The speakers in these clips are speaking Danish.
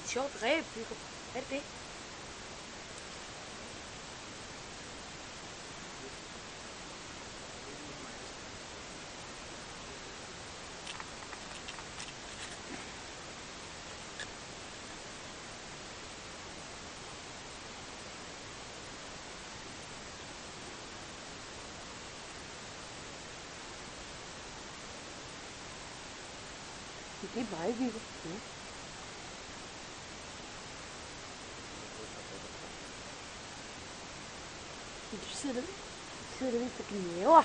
et sjovt ræb, Viggo. Hvad er det? Det er mig, Viggo. Ja. Du sidder lidt og gnaver.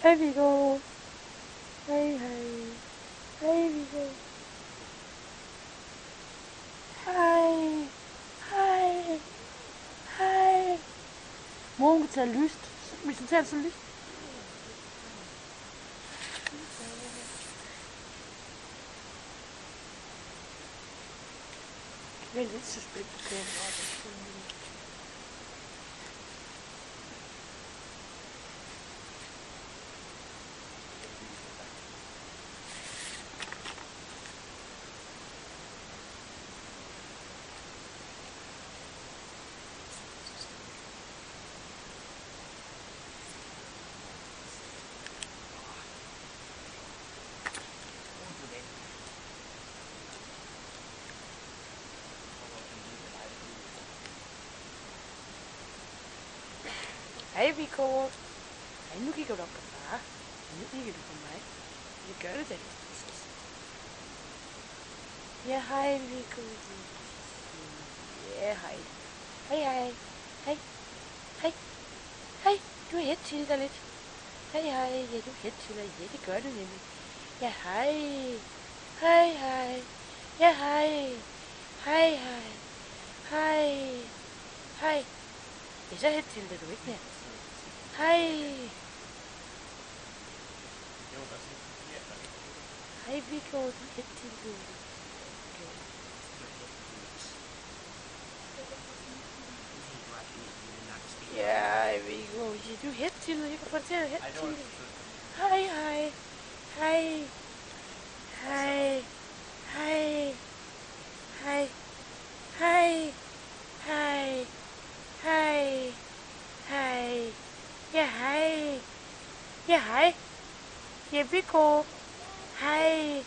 Hej Viggo. Hej hej. Hej Viggo. Hej. Hej. Hej. Mor, hun kan tage lyst. Hvis du tager så lyst. Det er lidt suspekt på kameraet. Hej Viggo. Ej, nu kigger du op på far. Nu kigger du på mig. Det gør det da. Ja, hej Viggo. Ja, hej. Hej, hej. Hej. Hej. Hej. Du er helt til dig lidt. Hej, hej. Ja, du er helt til dig. Ja, det gør du nemlig. Ja, hej. Hej, hej. Ja, hej. Hej, hej. Hej. Hej. Det er så helt til dig, du ikke mere. Hej. Hej Viggo, du er helt til dig. Ja, Viggo, du er helt til dig. Jeg kan få det til at helt til dig. Hej, hej. Hej. Hej. Hej. Hej. Hej. Hej. Hej. Hej. Ja, hej. Ja, hej. Ja, Viggo. Hej.